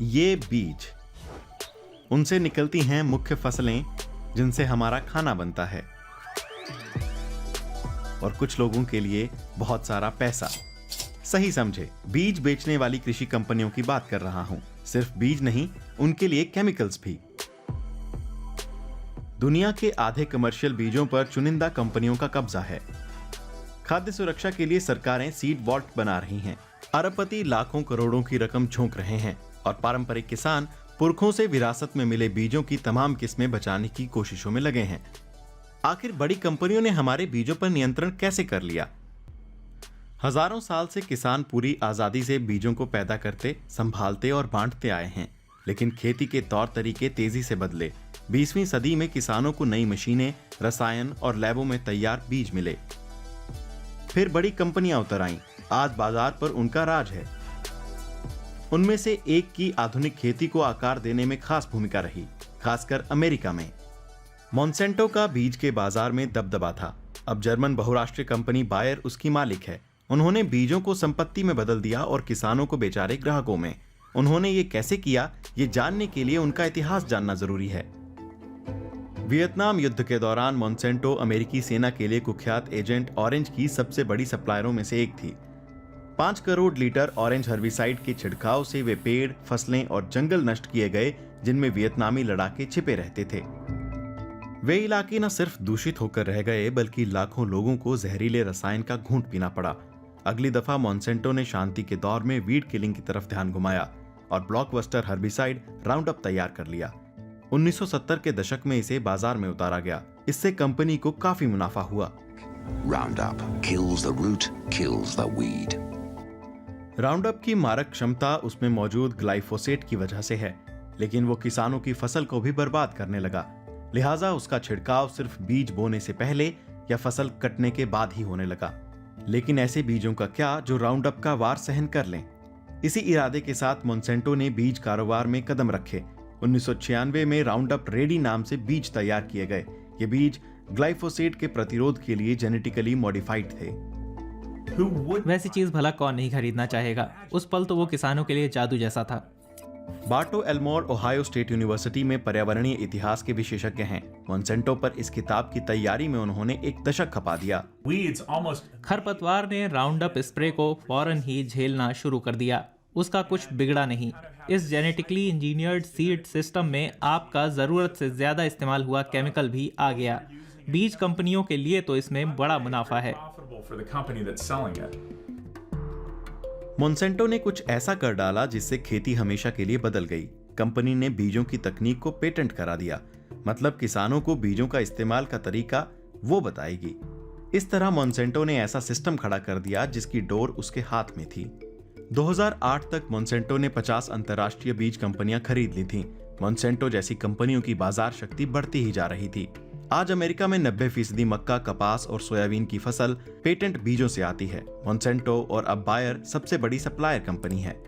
ये बीज, उनसे निकलती हैं मुख्य फसलें जिनसे हमारा खाना बनता है, और कुछ लोगों के लिए बहुत सारा पैसा। सही समझे, बीज बेचने वाली कृषि कंपनियों की बात कर रहा हूं। सिर्फ बीज नहीं, उनके लिए केमिकल्स भी। दुनिया के आधे कमर्शियल बीजों पर चुनिंदा कंपनियों का कब्जा है। खाद्य सुरक्षा के लिए सरकारें सीड वॉल्ट बना रही हैं। अरबपति लाखों करोड़ों की रकम झोंक रहे हैं और पारंपरिक किसान पुरखों से विरासत में मिले बीजों की तमाम किस्में बचाने की कोशिशों में लगे हैं। आखिर बड़ी कंपनियों ने हमारे बीजों पर नियंत्रण कैसे कर लिया? हजारों साल से किसान पूरी आजादी से बीजों को पैदा करते, संभालते और बांटते आए हैं, लेकिन खेती के तौर तरीके तेजी से बदले। 20वीं सदी में किसानों को नई मशीनें, रसायन और लैबों में तैयार बीज मिले। फिर बड़ी कंपनियां उतर आईं। आज बाजार पर उनका राज है। उनमें से एक की आधुनिक खेती को आकार देने में खास भूमिका रही, खासकर अमेरिका में। मोंसेंटो का बीज के बाजार में दबदबा था। अब जर्मन बहुराष्ट्रीय कंपनी बायर उसकी मालिक है। उन्होंने बीजों को संपत्ति में बदल दिया और किसानों को बेचारे ग्राहकों में। उन्होंने ये कैसे किया, ये जानने के लिए उनका इतिहास जानना जरूरी है। वियतनाम युद्ध के दौरान मोंसेंटो अमेरिकी सेना के लिए कुख्यात एजेंट ऑरेंज की सबसे बड़ी सप्लायरों में से एक थी। 5 करोड़ लीटर ऑरेंज हर्बिसाइड के छिड़काव से वे पेड़, फसलें और जंगल नष्ट किए गए जिनमें वियतनामी लड़ाके छिपे रहते थे। वे इलाके न सिर्फ दूषित होकर रह गए, बल्कि लाखों लोगों को जहरीले रसायन का घूंट पीना पड़ा। अगली दफा मोंसेंटो ने शांति के दौर में वीड किलिंग की तरफ ध्यान घुमाया और ब्लॉकबस्टर हर्बिसाइड राउंडअप तैयार कर लिया। 1970 के दशक में इसे बाजार में उतारा गया। इससे कंपनी को काफी मुनाफा हुआ। Roundup kills the root, kills the weed. Roundup की मारक क्षमता उसमें मौजूद ग्लाइफोसेट की वजह से है, लेकिन वो किसानों की फसल को भी बर्बाद करने लगा। लिहाजा उसका छिड़काव सिर्फ बीज बोने से पहले या फसल कटने के बाद ही होने लगा। लेकिन ऐसे बीजों का क्या जो राउंडअप का वार सहन कर लें? इसी इरादे के साथ मोंसेंटो ने बीज कारोबार में कदम रखे। 1996 में राउंडअप रेडी नाम से बीज तैयार किए गए। ये बीज ग्लाइफोसेट के प्रतिरोध के लिए जेनेटिकली मॉडिफाइड थे। वैसी चीज भला कौन नहीं खरीदना चाहेगा। उस पल तो वो किसानों के लिए जादू जैसा था। Barto Elmore Ohio state university में पर्यावरणीय इतिहास के विशेषज्ञ हैं। मोंसेंटो पर इस किताब की तैयारी में उन्होंने एक दशक खपा दिया। खरपतवार ने राउंडअप स्प्रे को फौरन ही झेलना शुरू कर दिया। उसका कुछ बिगड़ा नहीं। इस जेनेटिकली इंजीनियर्ड सीड सिस्टम में आपका जरूरत से ज्यादा इस्तेमाल हुआ केमिकल भी आ गया। बीज कंपनियों के लिए तो इसमें बड़ा मुनाफा है। मोंसेंटो ने कुछ ऐसा कर डाला जिससे खेती हमेशा के लिए बदल गई। कंपनी ने बीजों की तकनीक को पेटेंट करा दिया, मतलब किसानों को बीजों का इस्तेमाल का तरीका वो बताएगी। इस तरह मोंसेंटो ने ऐसा सिस्टम खड़ा कर दिया जिसकी डोर उसके हाथ में थी। 2008 तक मोंसेंटो ने 50 अंतर्राष्ट्रीय बीज कंपनियां खरीद ली थीं। मोंसेंटो जैसी कंपनियों की बाजार शक्ति बढ़ती ही जा रही थी। आज अमेरिका में 90% मक्का, कपास और सोयाबीन की फसल पेटेंट बीजों से आती है। मोंसेंटो और अब बायर सबसे बड़ी सप्लायर कंपनी है।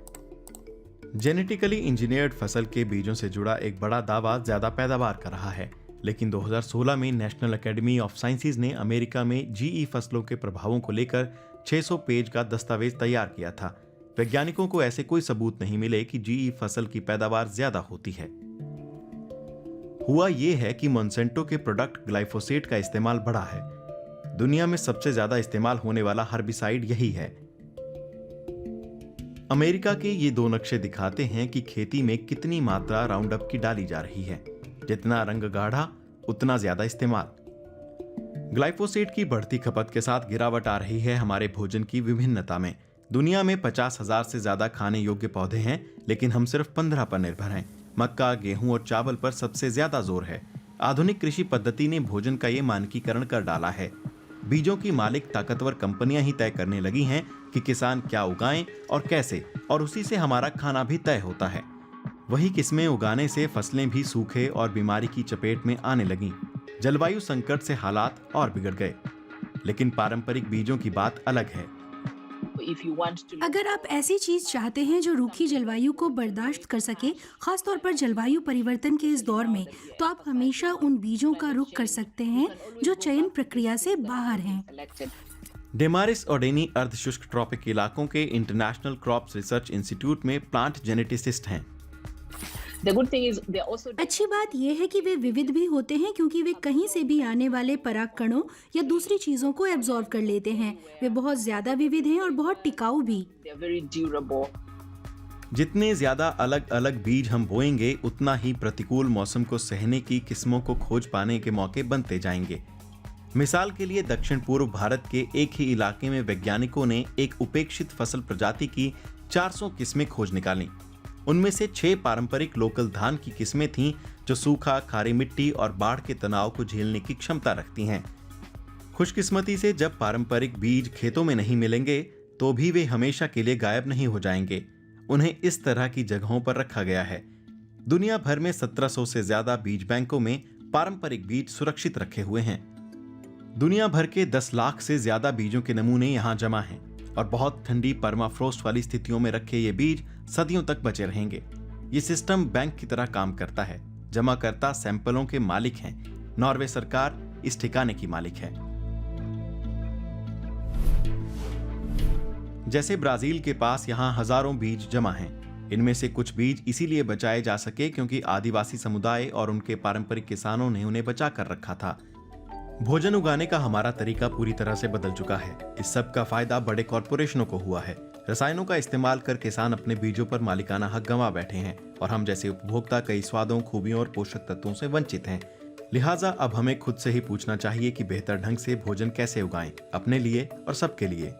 जेनेटिकली इंजीनियर्ड फसल के बीजों से जुड़ा एक बड़ा दावा ज्यादा पैदावार कर रहा है, लेकिन 2016 में नेशनल एकेडमी ऑफ साइंसेज ने अमेरिका में जीई फसलों के प्रभावों को लेकर 600 पेज का दस्तावेज तैयार किया था। वैज्ञानिकों को ऐसे कोई सबूत नहीं मिले कि जीई फसल की पैदावार ज्यादा होती है। हुआ यह है कि मोंसेंटो के प्रोडक्ट ग्लाइफोसेट का इस्तेमाल बढ़ा है। दुनिया में सबसे ज्यादा इस्तेमाल होने वाला हर्बिसाइड यही है। अमेरिका के ये दो नक्शे दिखाते हैं कि खेती में कितनी मात्रा राउंडअप की डाली जा रही है। जितना रंग गाढ़ा, उतना ज्यादा इस्तेमाल। ग्लाइफोसेट की बढ़ती खपत के साथ गिरावट आ रही है हमारे भोजन की विभिन्नता में। दुनिया में 50,000 से ज्यादा खाने योग्य पौधे हैं, लेकिन हम सिर्फ 15 पर निर्भर हैं। मक्का, गेहूं और चावल पर सबसे ज्यादा जोर है। आधुनिक कृषि पद्धति ने भोजन का ये मानकीकरण कर डाला है। बीजों की मालिक ताकतवर कंपनियां ही तय करने लगी हैं कि किसान क्या उगाएं और कैसे, और उसी से हमारा खाना भी तय होता है। वही किस्में उगाने से फसलें भी सूखे और बीमारी की चपेट में आने लगीं। जलवायु संकट से हालात और बिगड़ गए। लेकिन पारंपरिक बीजों की बात अलग है। अगर आप ऐसी चीज चाहते हैं जो रूखी जलवायु को बर्दाश्त कर सके, खासतौर पर जलवायु परिवर्तन के इस दौर में, तो आप हमेशा उन बीजों का रुख कर सकते हैं जो चयन प्रक्रिया से बाहर हैं। डेमारिस ओडेनी अर्धशुष्क ट्रॉपिक इलाकों के इंटरनेशनल क्रॉप्स रिसर्च इंस्टीट्यूट में प्लांट जेनेटिसिस्ट हैं। The good thing is they're also अच्छी बात यह है कि वे विविध भी होते हैं क्योंकि वे कहीं से भी आने वाले पराग कणों या दूसरी चीजों को एब्जॉर्ब कर लेते हैं। वे बहुत ज्यादा विविध हैं और बहुत टिकाऊ भी। they're very durable. जितने ज्यादा अलग अलग बीज हम बोएंगे उतना ही प्रतिकूल मौसम को सहने की किस्मों को खोज पाने के मौके बनते जाएंगे। मिसाल के लिए दक्षिण पूर्व भारत के एक ही इलाके में वैज्ञानिकों ने एक उपेक्षित फसल प्रजाति की 400 किस्में खोज निकाली। उनमें से 6 पारंपरिक लोकल धान की किस्में थीं जो सूखा, खारी मिट्टी और बाढ़ के तनाव को झेलने की क्षमता रखती हैं। खुशकिस्मती से जब पारंपरिक बीज खेतों में नहीं मिलेंगे तो भी वे हमेशा के लिए गायब नहीं हो जाएंगे। उन्हें इस तरह की जगहों पर रखा गया है। दुनिया भर में 1700 से ज्यादा बीज बैंकों में पारंपरिक बीज सुरक्षित रखे हुए हैं। दुनिया भर के 10 लाख से ज्यादा बीजों के नमूने यहाँ जमा हैं और बहुत ठंडी परमाफ्रोस्ट वाली स्थितियों में रखे ये बीज सदियों तक बचे रहेंगे। ये सिस्टम बैंक की तरह काम करता है। जमाकर्ता सैंपलों के मालिक हैं। नॉर्वे सरकार इस ठिकाने की मालिक है। जैसे ब्राजील के पास यहाँ हजारों बीज जमा हैं। इनमें से कुछ बीज इसीलिए बचाए जा सके क्योंकि आदिवासी समुदाय और उनके पारंपरिक किसानों ने उन्हें बचा कर रखा था। भोजन उगाने का हमारा तरीका पूरी तरह से बदल चुका है। इस सब का फायदा बड़े कॉरपोरेशनों को हुआ है। रसायनों का इस्तेमाल कर किसान अपने बीजों पर मालिकाना हक गंवा बैठे हैं और हम जैसे उपभोक्ता कई स्वादों, खूबियों और पोषक तत्वों से वंचित हैं। लिहाजा अब हमें खुद से ही पूछना चाहिए कि बेहतर ढंग से भोजन कैसे उगाएं, अपने लिए और सबके लिए।